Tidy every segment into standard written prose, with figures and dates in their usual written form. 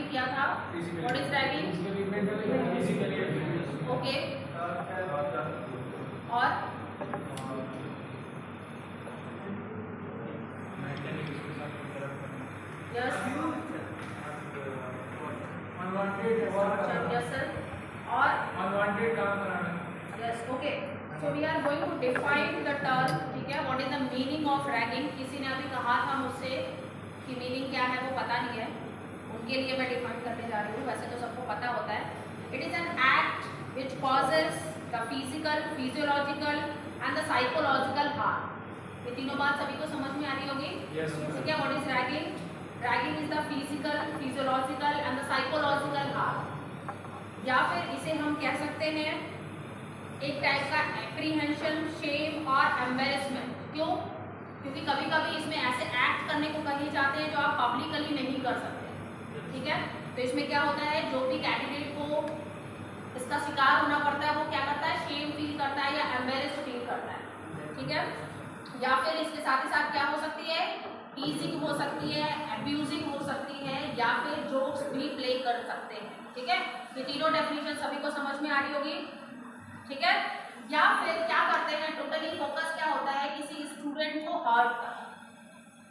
भी किया था। What is ragging? ओके, और यस यस सर, और अनवांटेड काम कराना। Yes okay. So we are going to define the term, ठीक है। What is the meaning of ragging? किसी ने अभी कहा था मुझसे कि मीनिंग क्या है वो पता नहीं है, उनके लिए मैं डिफाइन करने जा रही हूँ। वैसे तो सबको पता होता है। It is an act which causes the physical, physiological and the psychological harm. ये तीनों बात सभी को समझ में आ रही होगी? Yes, ma'am. ठीक है। What is ragging? Ragging is the physical, physiological and the psychological harm, या फिर इसे हम कह सकते हैं एक टाइप का एप्रीहेंशन, शेम और एम्बेरसमेंट। क्यों? क्योंकि कभी कभी इसमें ऐसे एक्ट करने को कहे जाते हैं जो आप पब्लिकली नहीं कर सकते, ठीक है। तो इसमें क्या होता है, जो भी कैंडिडेट को इसका शिकार होना पड़ता है वो क्या करता है, शेम फील करता है या एम्बेरस्ड फील करता है, ठीक है। या फिर इसके साथ ही साथ क्या हो सकती है, टीजिंग हो सकती है, अब्यूजिंग हो सकती है, या फिर जोक्स भी प्ले कर सकते हैं, ठीक है। ये तीनों डेफिनेशन सभी को समझ में आ रही होगी, ठीक है। या फिर क्या करते हैं, टोटली फोकस क्या होता है, किसी स्टूडेंट को हर्ट करना,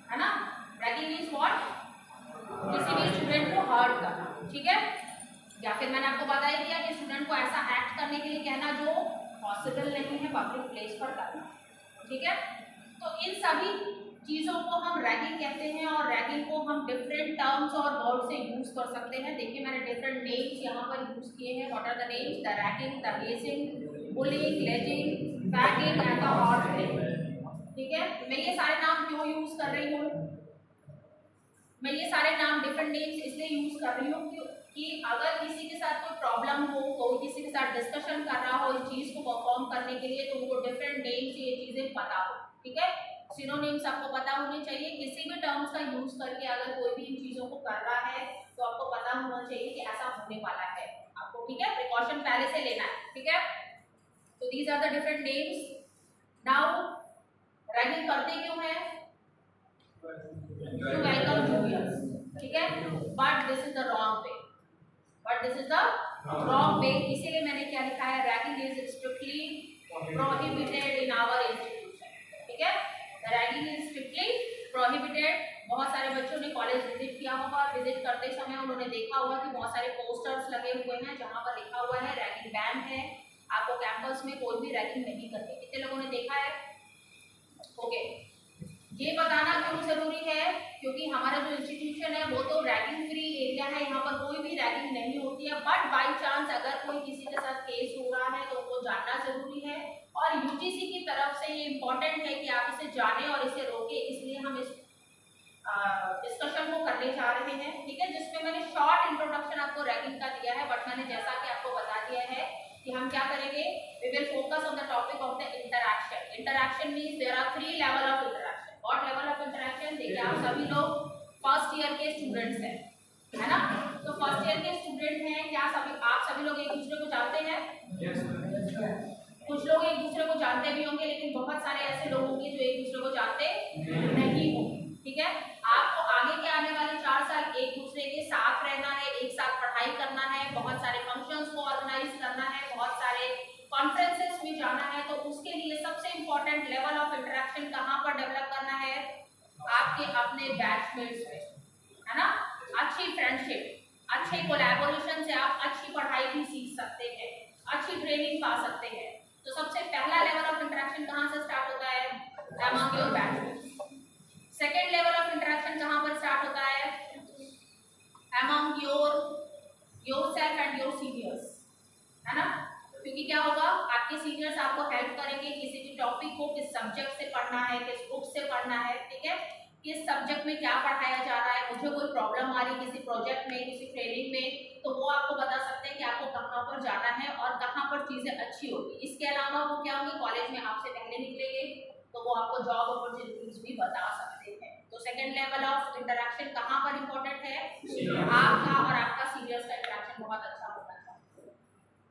है ना। Ragging is what? किसी भी स्टूडेंट को हर्ट करना, ठीक है। या फिर मैंने आपको बता ही दिया कि स्टूडेंट को ऐसा एक्ट करने के लिए कहना जो पॉसिबल नहीं है पब्लिक प्लेस पर करना, ठीक है। तो इन सभी चीज़ों को हम रैगिंग कहते हैं, और रैगिंग को हम डिफरेंट टर्म्स और वर्ड से यूज कर सकते हैं। देखिए मैंने डिफरेंट नेम्स यहाँ पर यूज किए हैं। What are the names? The ragging, the hazing, bullying, lazing, fagging and the horsing, ठीक है। मैं ये सारे नाम क्यों यूज कर रही हूँ? मैं ये सारे नाम डिफरेंट नेम्स इसलिए यूज कर रही हूँ कि अगर किसी के साथ कोई प्रॉब्लम हो, कोई किसी के साथ डिस्कशन कर रहा हो इस चीज को परफॉर्म करने के लिए, तो उनको डिफरेंट नेम से ये चीजें पता हो, ठीक है। सिनोनिम्स आपको पता होने चाहिए। किसी भी टर्म्स का यूज करके अगर कोई भी इन चीजों को कर रहा है तो आपको पता होना चाहिए कि ऐसा होने वाला है आपको, ठीक है। प्रिकॉशन पहले से लेना है, ठीक है। तो these are the different names. Now ragging करते क्यों है? टू वेलकम जूनियर्स, ठीक है। But this is the wrong way, but this is the wrong way. इसीलिए मैंने क्या लिखा है, ragging is strictly prohibited in our institution, ठीक है। Ragging is strictly prohibited. बहुत सारे बच्चों ने कॉलेज विजिट किया होगा, विजिट करते समय उन्होंने देखा होगा कि बहुत सारे पोस्टर्स लगे हुए हैं जहां पर लिखा हुआ है रैगिंग बैन है, आपको कैंपस में कोई भी रैगिंग नहीं करनी। कितने लोगों ने देखा है? ओके। ये बताना क्यों जरूरी है? क्योंकि हमारा जो इंस्टीट्यूशन है वो तो रैगिंग फ्री एरिया है, यहाँ पर कोई भी रैगिंग नहीं होती है। बट बाय चांस अगर कोई किसी के साथ केस हो रहा है तो उनको जानना जरूरी है, और यूजीसी की तरफ से ये इम्पोर्टेंट है कि आप इसे जाने और इसे रोके। इसलिए हम इस डिस्कशन को करने जा रहे हैं, ठीक है, जिसमें मैंने शॉर्ट इंट्रोडक्शन आपको रैगिंग का दिया है। बट मैंने जैसा कि आपको बता दिया है कि हम क्या करेंगे, we will focus on the topic of the interaction. Interaction means there are 3 level of interaction. What level of interaction? देखिए आप सभी लोग फर्स्ट ईयर के स्टूडेंट्स हैं, है ना। तो फर्स्ट ईयर के स्टूडेंट हैं, क्या सभी आप सभी लोग एक दूसरे को जानते हैं? कुछ लोग एक दूसरे को जानते भी होंगे, लेकिन बहुत सारे ऐसे लोग होंगे जो एक दूसरे को जानते नहीं होंगे, ठीक है। आपको आगे के आने वाले 4 साल एक दूसरे के साथ रहना है, एक साथ पढ़ाई करना है, बहुत सारे फंक्शंस को ऑर्गेनाइज करना है, बहुत सारे कॉन्फ्रेंसेस में जाना है। तो उसके लिए सबसे इंपॉर्टेंट लेवल ऑफ इंटरेक्शन कहाँ पर डेवलप करना है? आपके अपने बैचमेट्स में, है ना। अच्छी फ्रेंडशिप, अच्छे कोलैबोरेशन से आप अच्छी पढ़ाई भी सीख सकते हैं, अच्छी ट्रेनिंग पा सकते हैं। तो सबसे पहला लेवल ऑफ इंटरेक्शन कहाँ से स्टार्ट होता है? Among your batchmates. Second level of interaction कहाँ पर स्टार्ट होता है? Among yourself and your seniors, है ना। क्योंकि क्या होगा, आपके सीनियर्स आपको हेल्प करेंगे किसी भी टॉपिक को किस सब्जेक्ट से पढ़ना है, किस बुक से पढ़ना है, ठीक है, किस सब्जेक्ट में क्या पढ़ाया जा रहा है। मुझे कोई प्रॉब्लम आ रही किसी प्रोजेक्ट में, किसी ट्रेनिंग में, तो वो आपको बता सकते हैं कि आपको कहाँ पर जाना है और कहाँ पर चीजें अच्छी होगी। इसके अलावा वो क्या होंगे, कॉलेज में आपसे पहले निकलेंगे तो वो आपको जॉब अपॉर्चुनिटीज भी बता सकते हैं। तो सेकेंड लेवल ऑफ इंटरेक्शन कहाँ पर इंपॉर्टेंट है? आपका और आपका सीनियर्स का इंटरेक्शन बहुत अच्छा होना चाहिए।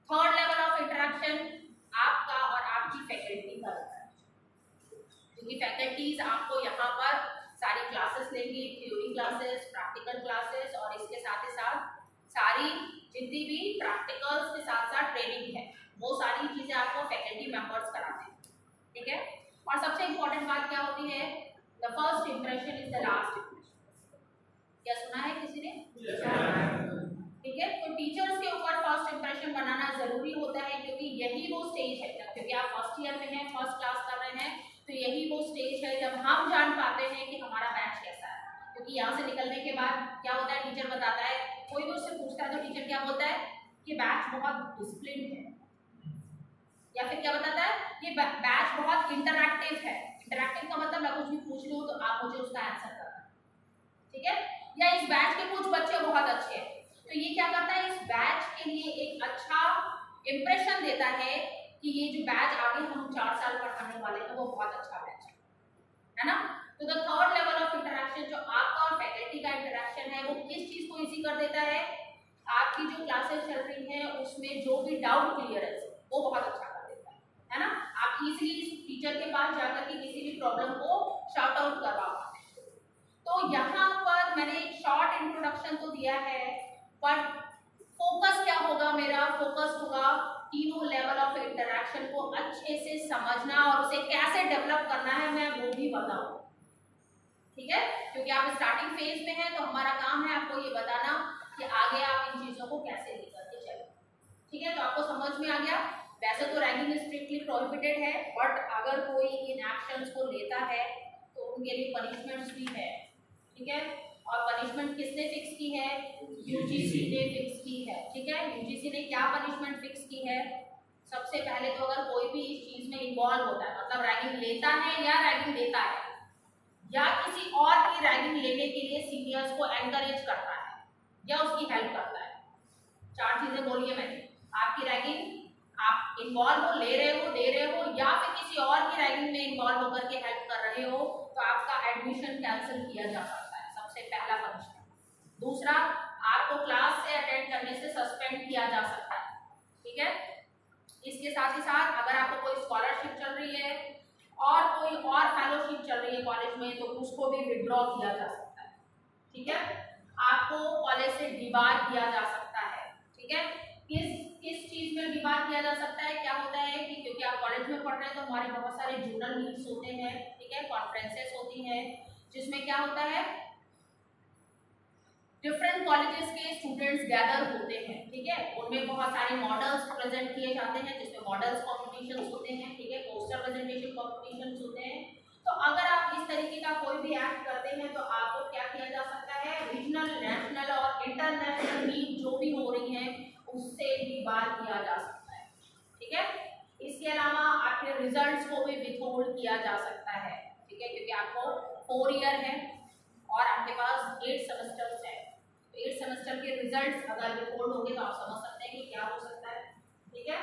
थर्ड लेवल ऑफ इंटरेक्शन आपका और आपकी फैकल्टी का होता है, क्योंकि फैकल्टीज आपको यहाँ पर सारी क्लासेस लेंगी, थ्योरी क्लासेस, प्रैक्टिकल क्लासेस, और इसके साथ ही साथ जितनी भी प्रैक्टिकल्स के साथ साथ ट्रेनिंग है वो सारी चीजें आपको फैकल्टी मेंबर्स कराते हैं, ठीक है। और सबसे इम्पोर्टेंट बात क्या होती है, the first impression is the last impression. क्या सुना है किसी ने? ठीक है, तो टीचर्स के ऊपर फर्स्ट इंप्रेशन बनाना जरूरी होता है, क्योंकि यही वो स्टेज है, क्योंकि आप फर्स्ट ईयर में हैं, फर्स्ट क्लास कर रहे हैं, तो यही वो स्टेज है जब हम जान पाते हैं कि हमारा बैच कैसा है। क्योंकि यहाँ से निकलने के बाद क्या होता है, टीचर बताता है, कोई भी उससे पूछता है तो टीचर क्या बोलता है कि बैच बहुत डिसिप्लिन है, या फिर क्या बताता है कि बैच बहुत इंटरैक्टिव है। इंटरैक्टिव का मतलब मैं कुछ भी पूछ लूँ तो आप मुझे उसका आंसर करना, ठीक है। या इस बैच के कुछ बच्चे बहुत अच्छे हैं, तो ये क्या करता है, इस बैच के लिए एक अच्छा इंप्रेशन देता है कि ये जो बैच आगे हम 4 साल पढ़ाने वाले हैं वो बहुत अच्छा बैच है ना। तो the third level of interaction जो आपका और फैकल्टी का इंटरेक्शन है वो किस चीज को इजी कर देता है, आपकी जो क्लासेस चल रही हैं उसमें जो भी डाउट क्लियरेंस वो बहुत अच्छा कर देता है ना। आप इजीली टीचर के पास जाकर के किसी भी प्रॉब्लम को शॉर्ट आउट करवा पाते हैं। तो यहाँ पर मैंने एक शॉर्ट इंट्रोडक्शन तो दिया है, बट फोकस क्या होगा मेरा, फोकस होगा तीनों लेवल ऑफ इंटरेक्शन को अच्छे से समझना और उसे कैसे डेवलप करना है मैं वो भी बताऊं, ठीक है। क्योंकि आप स्टार्टिंग फेज में हैं तो हमारा काम है आपको ये बताना कि आगे आप इन चीजों को कैसे लेकर के चलें, ठीक है। तो आपको समझ में आ गया। वैसे तो रैगिंग स्ट्रिक्टली प्रोहिबिटेड है, बट अगर कोई इन एक्शंस को लेता है तो उनके लिए पनिशमेंट्स भी है, ठीक है। और पनिशमेंट किसने फिक्स की है, यूजीसी ने फिक्स की है, ठीक है। यूजीसी ने क्या पनिशमेंट फिक्स की है, सबसे पहले तो अगर कोई भी इस चीज में इन्वॉल्व होता है, मतलब रैगिंग लेता है या रैगिंग देता है या किसी और की रैगिंग लेने के लिए सीनियर्स को एनकरेज करता है या उसकी हेल्प करता है, 4 चीजें बोलिए मैंने, आपकी रैगिंग आप इन्वॉल्व हो, ले रहे हो, दे रहे हो, या फिर किसी और की रैगिंग में इन्वॉल्व होकर के हेल्प कर रहे हो तो आपका एडमिशन कैंसिल किया जा सकता है, सबसे पहला पनिशमेंट। दूसरा, आपको क्लास से अटेंड करने से सस्पेंड किया जा सकता है, ठीक है। इसके साथ ही साथ अगर आपको कोई स्कॉलरशिप चल रही है और कोई और फेलोशिप चल रही है कॉलेज में तो उसको भी विड्रॉ किया जा सकता है, ठीक है। आपको कॉलेज से डिबार किया जा सकता है, ठीक है। किस चीज में डिबार किया जा सकता है, क्या होता है कि क्योंकि आप कॉलेज में पढ़ रहे हैं तो हमारे बहुत सारे जर्नल मीट्स होते हैं, ठीक है, कॉन्फ्रेंसेस होती हैं, जिसमें क्या होता है डिफरेंट कॉलेजेस के स्टूडेंट्स गैदर होते हैं, ठीक है। उनमें बहुत सारे मॉडल्स प्रेजेंट किए जाते हैं, जिसमें मॉडल्स कॉम्पिटिशन्स होते हैं, ठीक है, पोस्टर प्रेजेंटेशन कॉम्पिटिशन्स होते हैं। तो अगर आप इस तरीके का कोई भी एक्ट करते हैं तो आपको क्या किया जा सकता है, रीजनल, नेशनल और इंटरनेशनल मीट जो भी हो रही है उससे डिबार किया जा सकता है, ठीक है। इसके अलावा आपके रिजल्ट्स को भी विथहोल्ड किया जा सकता है, ठीक है, क्योंकि आपको 4 ईयर है और आपके पास 8 सेमेस्टर्स है, 8 सेमेस्टर के रिजल्ट्स अगर विथहोल्ड होंगे तो आप समझ सकते हैं कि क्या हो सकता है, ठीक है।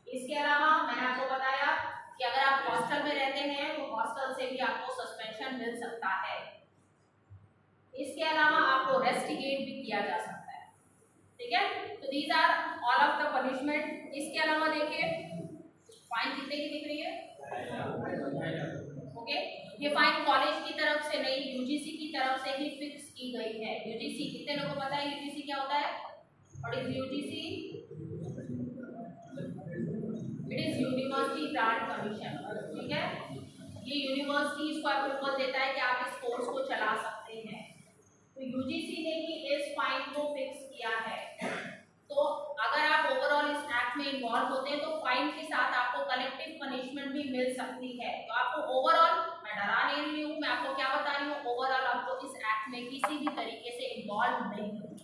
इसके अलावा मैंने आपको बताया कि अगर आप हॉस्टल में रहते हैं तो हॉस्टल से भी आपको सस्पेंशन मिल सकता है। इसके अलावा आपको रेस्टिकेट भी किया जा सकता है, ठीक है। तो these are all of the punishment. इसके अलावा देखिए फाइन कितने की दिख रही है, ओके। ये फाइन कॉलेज की तरफ से नहीं, यूजीसी की तरफ से ही फिक्स की गई है। यूजीसी, कितने लोगों को पता है यूजीसी क्या होता है? What is UGC? It is university grant commission, ठीक है। ये यूनिवर्सिटीज को अप्रूवल देता है कि आप इस कोर्स को चला सकते हैं। तो यूजीसी ने ही इस फाइन को फिक्स किया है। तो अगर आप ओवरऑल इस एक्ट में इन्वॉल्व होते हैं तो फाइन के साथ आपको कलेक्टिव पनिशमेंट भी मिल सकती है। तो आपको ओवरऑल, मैं डरा नहीं रही हूँ, मैं आपको क्या बता रही हूँ, ओवरऑल आपको इस एक्ट में किसी भी तरीके से इन्वॉल्व नहीं होना,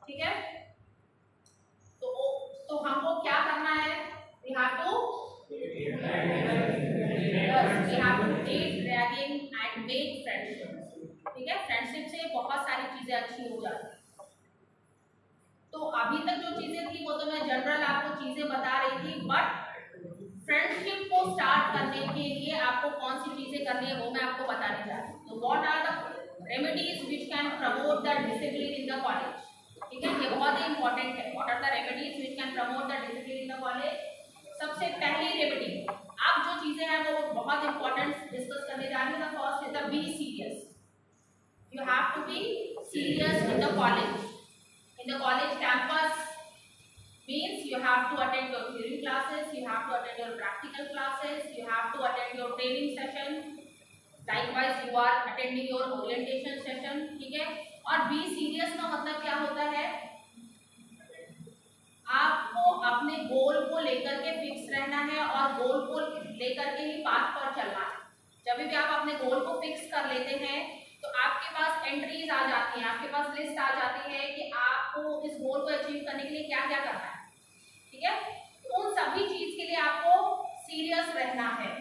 ठीक है। तो हमको क्या करना है, we have to date ragging and make friendships, ठीक है। फ्रेंडशिप से बहुत सारी चीजें अच्छी हो जाती हैं। तो अभी तक जो चीजें थी वो तो मैं जनरल आपको चीजें बता रही थी, बट फ्रेंडशिप को स्टार्ट करने के लिए आपको कौन सी चीजें करनी है वो मैं आपको बताने जा रही हूँ। तो what are the remedies which can promote the discipline in the college, ठीक है, ये बहुत ही इंपॉर्टेंट है। What are the remedies which can promote the discipline in the college? सबसे पहली रेमेडी, आप जो चीजें हैं वो बहुत इंपॉर्टेंट डिस्कस करने जा रही हूँ। First is the be serious, you have to be serious in the college campus, training session, likewise you are attending your orientation session, ठीक है। और बी सीरियस का मतलब क्या होता है, आपको अपने गोल को लेकर के फिक्स रहना है और गोल को लेकर के ही पाथ पर चलना है। जब भी आप अपने गोल को फिक्स कर लेते हैं तो आपके पास एंट्रीज आ जाती हैं, आपके पास लिस्ट आ जाती है कि आपको इस गोल को अचीव करने के लिए क्या क्या करना है, ठीक है। तो उन सभी चीज के लिए आपको सीरियस रहना है।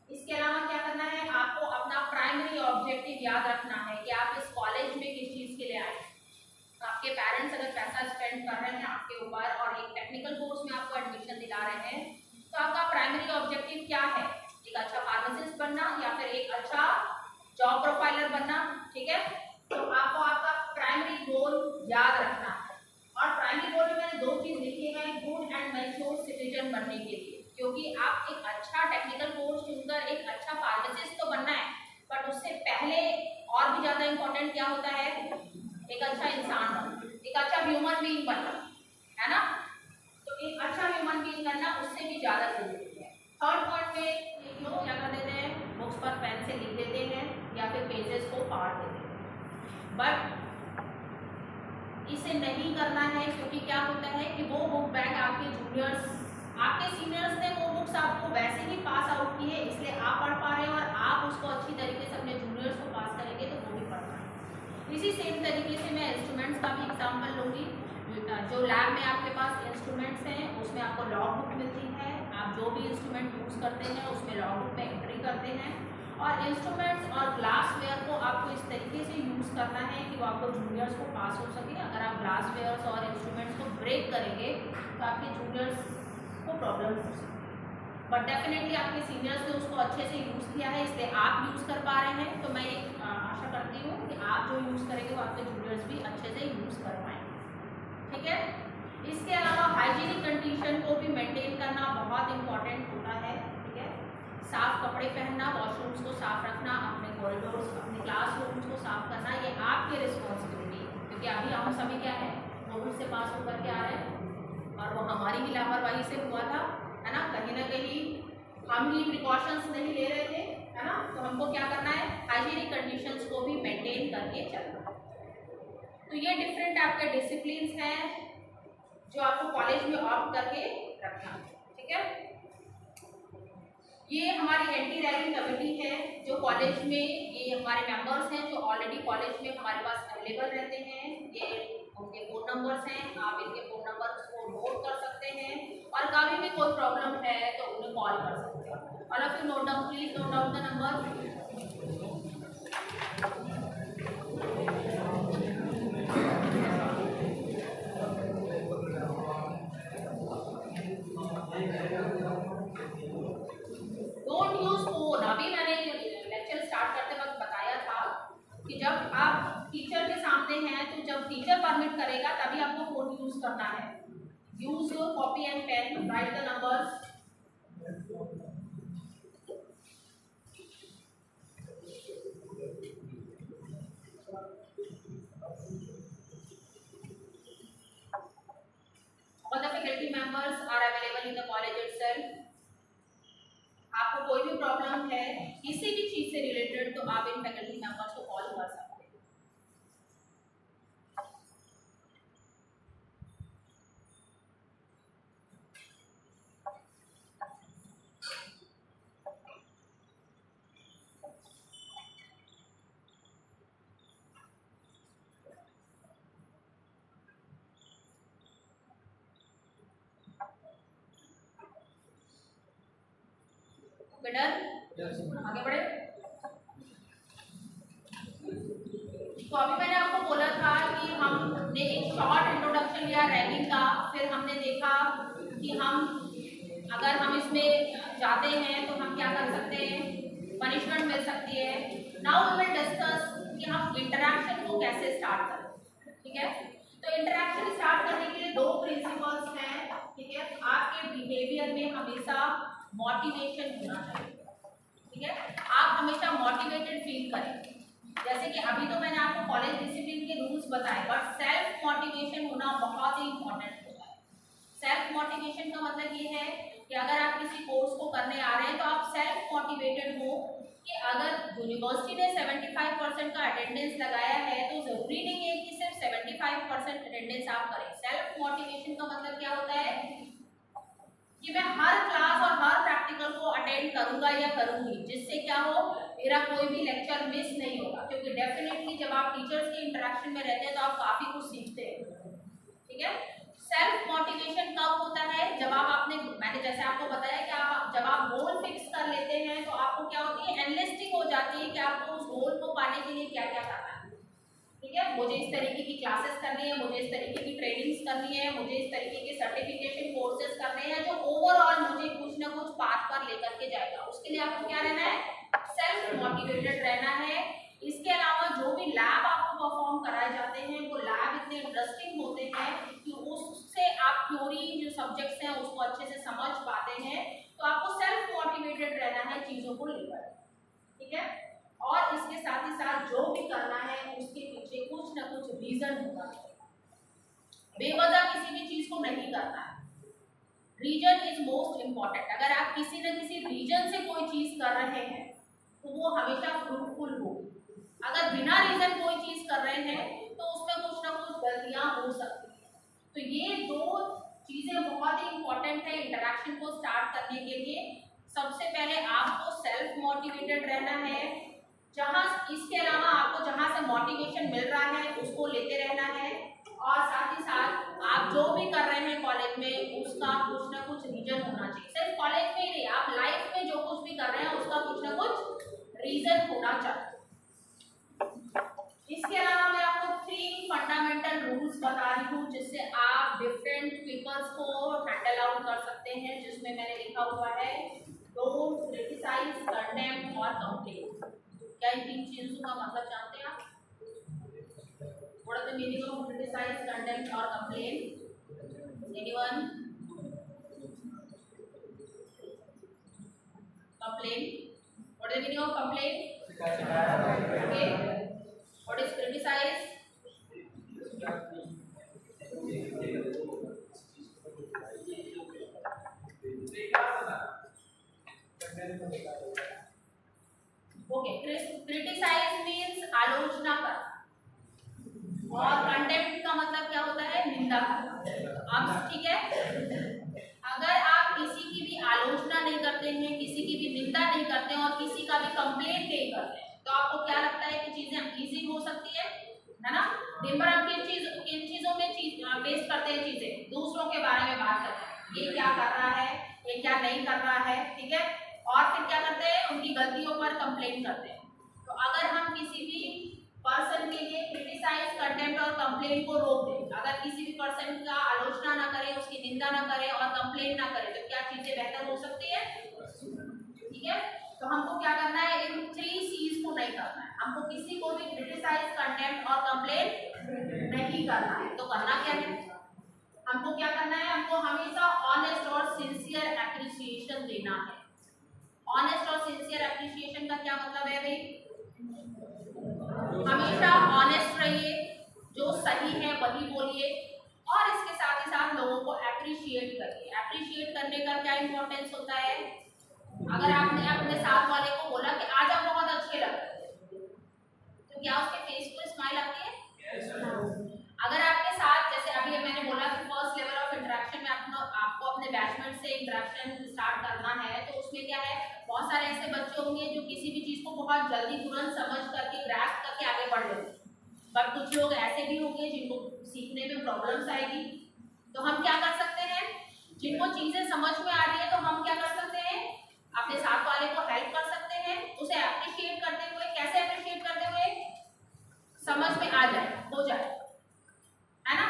इसके अलावा क्या करना है, आपको अपना प्राइमरी ऑब्जेक्टिव याद रखना है कि आप इस कॉलेज में किस चीज के लिए आए। आपके पेरेंट्स अगर पैसा स्पेंड कर रहे हैं आपके ऊपर और एक टेक्निकल कोर्स में आपको एडमिशन दिला रहे हैं, तो आपका प्राइमरी ऑब्जेक्टिव क्या है, एक अच्छा फार्मासिस्ट बनना या फिर एक अच्छा जॉब प्रोफाइलर बनना, ठीक है। तो आपको आपका प्राइमरी गोल याद रखना है। और प्राइमरी गोल में मैंने दो चीज लिखी है, गुड एंड मैच्योर सिटीजन बनने के लिए, क्योंकि आप एक अच्छा टेक्निकल कोर्स चुनकर एक अच्छा फार्मासिस्ट तो बनना है, बट उससे पहले और भी ज्यादा इंपॉर्टेंट क्या होता है, एक अच्छा इंसान बनना, एक अच्छा ह्यूमन बीइंग बनना, है ना। तो एक अच्छा ह्यूमन बीइंग बनना उससे भी ज्यादा जरूरी है। थर्ड पॉइंट में लोग क्या कर देते हैं, बुक्स पर पेन से लिख देते हैं या फिर पेजेस को फाड़ देते हैं, बट इसे नहीं करना है, क्योंकि क्या होता है कि वो बुक बैग आपके जूनियर्स, आपके सीनियर्स ने वो बुक्स आपको वैसे ही पास आउट की है, इसलिए आप पढ़ पा रहे हैं और आप उसको अच्छी तरीके से अपने जूनियर्स को पास करेंगे तो वो भी पढ़ पाएंगे। इसी सेम तरीके से मैं इंस्ट्रूमेंट्स का भी एग्जाम्पल लूँगी। जो लैब में आपके पास इंस्ट्रूमेंट्स हैं उसमें आपको लॉग बुक मिलती है, आप जो भी इंस्ट्रूमेंट यूज़ करते हैं उसमें लॉग बुक में एंट्री करते हैं। और इंस्ट्रूमेंट्स और ग्लासवेयर को आपको इस तरीके से यूज़ करना है कि वो आपको जूनियर्स को पास हो सके। अगर आप ग्लासवेयर्स और इंस्ट्रूमेंट्स को ब्रेक करेंगे तो आपके जूनियर्स को प्रॉब्लम हो सकती है, बट डेफिनेटली आपके सीनियर्स ने उसको अच्छे से यूज़ किया है इसलिए आप यूज़ कर पा रहे हैं। तो मैं आशा करती हूँ कि आप जो यूज़ करेंगे वो आपके जूनियर्स भी अच्छे से यूज़ कर पाएंगे, ठीक है। इसके अलावा हाइजीनिक कंडीशन को भी मेंटेन करना बहुत इंपॉर्टेंट होता है, ठीक है। साफ कपड़े पहनना, वॉशरूम्स को साफ रखना, अपने कॉरिडोर्स, अपने क्लासरूम्स को साफ करना, ये आपकी रिस्पॉन्सिबिलिटी है, क्योंकि अभी हम सभी क्या है, कोविड से पास होकर के आ रहे हैं और वो हमारी ही लापरवाही से हुआ था, है ना। कहीं ना कहीं हम ही प्रिकॉशंस नहीं ले रहे थे, है ना। तो हमको क्या करना है, हाइजीनिक कंडीशंस को भी मेंटेन करके चलना। तो ये डिफरेंट आपके डिसिप्लिन्स हैं जो आपको कॉलेज में ऑप्ट करके रखना है, ठीक है। ये हमारी एंटी रैगिंग कमेटी है जो कॉलेज में, ये हमारे मेंबर्स हैं जो ऑलरेडी कॉलेज में हमारे पास अवेलेबल रहते हैं। ये उनके फ़ोन नंबर्स हैं, आप इनके फ़ोन नंबर्स को नोट कर सकते हैं और कभी भी कोई प्रॉब्लम है तो उन्हें कॉल कर सकते हैं। All of you note down, please note down the number. Don't use phone. अभी मैंने लेक्चर स्टार्ट करते वक्त बताया था कि जब आप टीचर के सामने हैं तो जब टीचर परमिट करेगा तभी आपको फोन यूज करना है। Use your copy and pen, write the numbers. All the faculty members are available in the college itself. आपको कोई भी प्रॉब्लम है किसी भी चीज से रिलेटेड तो आप इन फैकल्टी मेंबर्स को कॉल कर सकते हैं। डन, आगे बढ़े। तो अभी मैंने आपको बोला था कि हमने एक शॉर्ट इंट्रोडक्शन लिया रैगिंग का, फिर हमने देखा कि अगर हम इसमें जाते हैं तो हम क्या कर सकते हैं, पनिशमेंट मिल सकती है। नाउ वी विल डिस्कस कि हम इंटरैक्शन को कैसे स्टार्ट करें, ठीक है। तो इंटरैक्शन स्टार्ट करने के लिए दो प्रिंसिपल्स हैं, ठीक है। आपके बिहेवियर में हमेशा मोटिवेशन होना चाहिए, ठीक है। आप हमेशा मोटिवेटेड फील करें। जैसे कि अभी तो मैंने आपको कॉलेज डिसिप्लिन के रूल्स बताए, बट सेल्फ मोटिवेशन होना बहुत ही इंपॉर्टेंट होता है। सेल्फ मोटिवेशन का मतलब ये है कि अगर आप किसी कोर्स को करने आ रहे हैं तो आप सेल्फ मोटिवेटेड हो कि अगर यूनिवर्सिटी ने 75% का अटेंडेंस लगाया है तो जरूरी नहीं है कि सिर्फ 75% अटेंडेंस आप करें। सेल्फ मोटिवेशन का मतलब क्या होता है कि मैं हर क्लास और हर प्रैक्टिकल को अटेंड करूंगा या करूंगी, जिससे क्या हो मेरा कोई भी लेक्चर मिस नहीं होगा, क्योंकि डेफिनेटली जब आप टीचर्स के इंटरेक्शन में रहते हैं तो आप काफी कुछ सीखते हैं। ठीक है, सेल्फ मोटिवेशन कब होता है जब आप अपने, मैंने जैसे आपको बताया कि आप जब आप गोल फिक्स कर लेते हैं तो आपको क्या होती है, एनालिस्टिक हो जाती है कि आपको उस गोल को पाने के लिए क्या क्या करना है। ठीक है, मुझे इस तरीके की क्लासेस करनी है, मुझे इस तरीके की ट्रेनिंग्स करनी है, मुझे इस तरीके के सर्टिफिकेशन कोर्सेज करने हैं जो ओवरऑल मुझे कुछ ना कुछ पाथ पर लेकर के जाएगा। उसके लिए आपको क्या रहना है, सेल्फ मोटिवेटेड रहना है। इसके अलावा जो भी लैब आपको परफॉर्म कराए जाते हैं वो लैब इतने इंटरेस्टिंग होते हैं कि उससे आप थ्योरी जो सब्जेक्ट्स हैं उसको अच्छे से समझ पाते हैं। तो आपको सेल्फ मोटिवेटेड रहना है चीजों को लेकर। ठीक है, और इसके साथ ही साथ जो भी करना है उसके पीछे कुछ ना कुछ रीजन होगा, बेवजह किसी भी चीज को नहीं करना है। Reason is most important. अगर आप किसी न किसी रीजन से कोई चीज कर रहे हैं तो वो हमेशा फ्रूटफुल होगी। अगर बिना रीजन कोई चीज कर रहे हैं तो उसमें कुछ ना कुछ गलतियां हो सकती हैं। तो ये दो चीजें बहुत ही इंपॉर्टेंट है इंटरेक्शन को स्टार्ट करने के लिए। सबसे पहले आपको सेल्फ मोटिवेटेड रहना है, जहां इसके अलावा आपको जहां से मोटिवेशन मिल रहा है उसको लेते रहना है, और साथ ही साथ आप जो भी कर रहे हैं कॉलेज में उसका कुछ ना कुछ रीजन होना चाहिए। सिर्फ कॉलेज में ही नहीं, आप लाइफ में जो कुछ भी कर रहे हैं उसका कुछ ना कुछ रीजन होना चाहिए। इसके अलावा मैं आपको 3 फंडामेंटल रूल्स बता रही हूँ जिससे आप डिफरेंट पीपल्स को हैंडल आउट कर सकते हैं, जिसमें मैंने लिखा हुआ है डोंट क्रिटिसाइज, कंडेम और कंप्लेन। क्या इन 3 चीजों का मतलब जानते हैं आप? What are the meaning of criticize, condemn or complain? Anyone? Complain. What is the meaning of complain? Okay. What is criticize? Okay. Criticize means आलोचना करना, और कंटेम्प्ट का मतलब क्या होता है, निंदा करना। आप ठीक है, अगर आप किसी की भी आलोचना नहीं करते हैं, किसी की भी निंदा नहीं करते हैं और किसी का भी कंप्लेंट नहीं करते हैं तो आपको क्या लगता है कि चीजें इजी हो सकती है ना? दिन भर आप किन चीजों में वेस्ट करते हैं, चीजें दूसरों के बारे में बात करते हैं, ये क्या कर रहा है, ये क्या नहीं कर रहा है। ठीक है, और फिर क्या करते हैं, उनकी गलतियों पर कंप्लेन करते हैं। तो अगर हम किसी भी पर्सन के लिए क्रिटिसाइज, कंटेम्प्ट और कंप्लेन को रोक दें, अगर किसी भी पर्सन का आलोचना ना करें, उसकी निंदा ना करें और कंप्लेन ना करें, तो क्या चीजें बेहतर हो सकती है? ठीक है, तो हमको क्या करना है, इन 3 C's को नहीं करना है। हमको किसी को भी क्रिटिसाइज, कंटेम्प्ट और कंप्लेन नहीं करना है। तो करना क्या है, हमको क्या करना है, हमको हमेशा ऑनेस्ट और सिंसियर एप्रिसिएशन देना है। ऑनेस्ट और सिंसियर एप्रिसिएशन का क्या मतलब है भाई? हमेशा ऑनेस्ट रहिए, जो सही है वही बोलिए, और इसके साथ ही साथ लोगों को एप्रिशिएट करिए। एप्रिशिएट करने का क्या इंपॉर्टेंस होता है? अगर आपने अपने साथ वाले को बोला कि आज आप बहुत अच्छे लग रहे हैं, तो क्या उसके फेस पर स्माइल आती है? अगर आपके साथ, जैसे अभी मैंने बोला कि फर्स्ट लेवल ऑफ इंटरेक्शन में आपको अपने बैचमेट से इंटरेक्शन स्टार्ट करना है, तो उसमें क्या है, बहुत सारे ऐसे बच्चे होंगे जो किसी भी चीज को बहुत जल्दी तुरंत समझ करके ग्रास्प करके आगे बढ़ लेंगे, बट कुछ लोग ऐसे भी होंगे जिनको सीखने में प्रॉब्लम्स आएगी। तो हम क्या कर सकते हैं, जिनको चीजें समझ में आ रही है तो हम क्या कर सकते हैं, अपने साथ वाले को हेल्प कर सकते हैं, उसे अप्रिशिएट करते हुए। कैसे अप्रिशिएट करते हुए? समझ में आ जाए, हो जाए, है ना?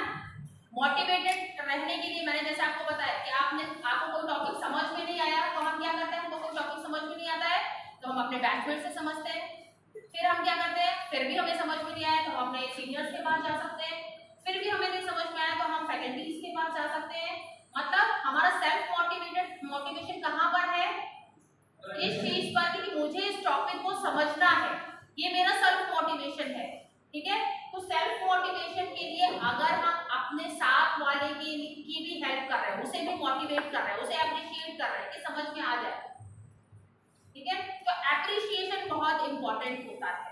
मोटिवेटेड रहने के लिए मैंने जैसे आपको बताया कि आपको कोई टॉपिक समझ में नहीं आया तो हम क्या करते हैं, हमको कोई टॉपिक समझ में नहीं आता है तो हम अपने बैचमेट से समझते हैं। फिर हम क्या करते हैं, फिर भी हमें समझ में नहीं आया तो हम अपने सीनियर्स के पास जा सकते हैं। फिर भी हमें नहीं समझ में आया तो हम फैकल्टीज के पास जा सकते हैं। मतलब हमारा सेल्फ मोटिवेशन कहाँ पर है? इस चीज पर कि मुझे इस टॉपिक को समझना है, ये मेरा सेल्फ मोटिवेशन है। ठीक है, तो सेल्फ मोटिवेशन के लिए अगर हम अपने साथ वाले की की भी हेल्प कर रहे हैं, उसे भी मोटिवेट कर रहे हैं, उसे अप्रिशिएट कर रहे हैं कि समझ में आ जाए। ठीक है, तो एप्रिशिएशन बहुत इंपॉर्टेंट होता है।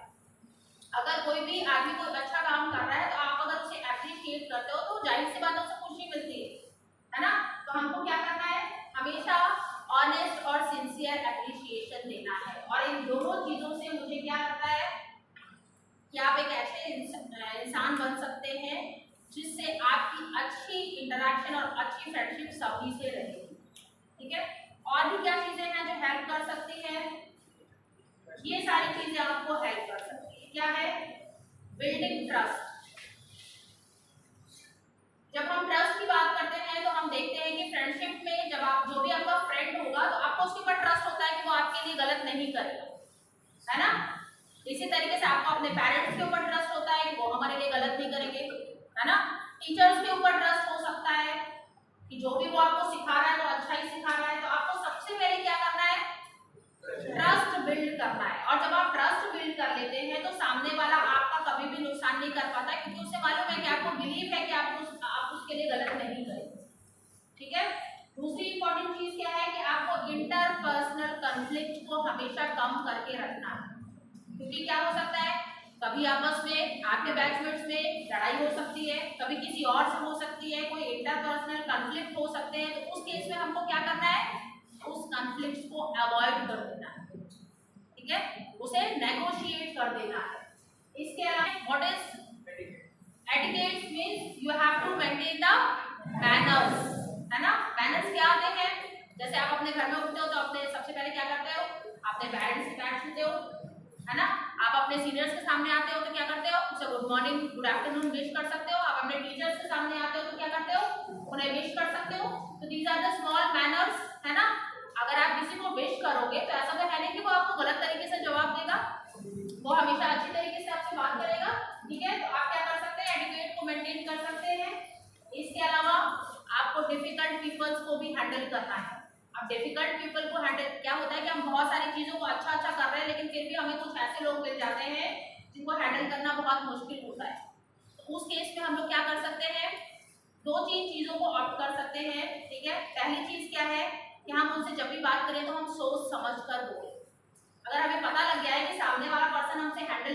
अगर कोई भी आदमी कोई अच्छा काम कर रहा है तो आप अगर उसे अप्रिशिएट करते हो तो जाहिर सी बात है उसे खुशी मिलती है ना। तो हमको क्या करना है, हमेशा ऑनेस्ट और सिंसियर एप्रिशिएशन देना है। और इन दोनों चीजों से मुझे क्या लगता है कि आप एक ऐसे इंसान बन सकते हैं जिससे आपकी अच्छी इंटरेक्शन और अच्छी फ्रेंडशिप सभी से रहेगी। ठीक है, और भी क्या चीजें हैं जो हेल्प कर सकती है, ये सारी चीजें आपको हेल्प कर सकती है। क्या है, बिल्डिंग ट्रस्ट। जब हम ट्रस्ट की बात करते हैं तो हम देखते हैं कि फ्रेंडशिप में जब आप जो भी आपका फ्रेंड होगा तो आपको उसके ऊपर ट्रस्ट होता है कि वो आपके लिए गलत नहीं करेगा, है ना। इसी तरीके से आपको अपने पेरेंट्स के ऊपर ट्रस्ट होता है कि वो हमारे लिए गलत नहीं करेंगे, है ना। टीचर्स के ऊपर ट्रस्ट हो सकता है कि जो भी वो आपको सिखा रहा है वो अच्छा ही सिखा रहा है। तो आपको सबसे पहले क्या करना है, ट्रस्ट बिल्ड करना है। और जब आप ट्रस्ट बिल्ड कर लेते हैं तो सामने वाला आपका कभी भी नुकसान नहीं कर पाता, क्योंकि उसे मालूम है कि आपको बिलीव है कि आप उसके लिए गलत नहीं करेंगे। ठीक है, दूसरी इंपॉर्टेंट चीज क्या है कि आपको इंटरपर्सनल कॉन्फ्लिक्ट को हमेशा कम करके रखना है। क्योंकि क्या हो सकता है, कभी आपस में आपके बैचमेट्स में लड़ाई हो सकती है, कभी किसी और से हो सकती है, कोई इंटरपर्सनल कॉन्फ्लिक्ट हो सकते हैं। तो उस केस में हमको क्या करना है, उस कॉन्फ्लिक्ट्स को अवॉइड कर देना है। ठीक है, उसे नेगोशिएट कर देना है। इसके अलावा what is etiquettes means you have to maintain the manners, है ना। मैनर्स क्या होते हैं, जैसे आप अपने घर में उठते हो तो अपने सबसे पहले क्या करते हो, अपने पेरेंट्स से पैर छूते हो, है ना। आप अपने सीनियर्स के सामने आते हो तो क्या करते हो, उसे good morning good afternoon wish कर सकते हो। आप अपने टीचर्स के सामने आते हो तो क्या करते हो, उन्हें विश कर सकते हो। तो these are the small manners, है ना। अगर आप किसी को विश करोगे तो ऐसा तो है नहीं कि वो आपको गलत तरीके से जवाब देगा, वो हमेशा अच्छी तरीके से आपसे बात करेगा। ठीक है, तो आप क्या कर सकते हैं, एटिकेट को मेंटेन कर सकते हैं। इसके अलावा आपको डिफिकल्ट पीपल्स को भी हैंडल करना है। अब डिफिकल्ट पीपल को हैंडल क्या होता है कि हम बहुत सारी चीजों को अच्छा कर रहे हैं लेकिन फिर भी हमें कुछ ऐसे लोग मिल जाते हैं जिनको हैंडल करना बहुत मुश्किल होता है। तो उस केस में हम लोग क्या कर सकते हैं, दो तीन चीजों को ऑप्ट कर सकते हैं। ठीक है, पहली चीज क्या है कि हम उनसे जब भी बात करें तो हम सोच समझ कर बोलें। अगर हमें पता लग गया है कि सामने वाला पर्सन हमसे हैंडल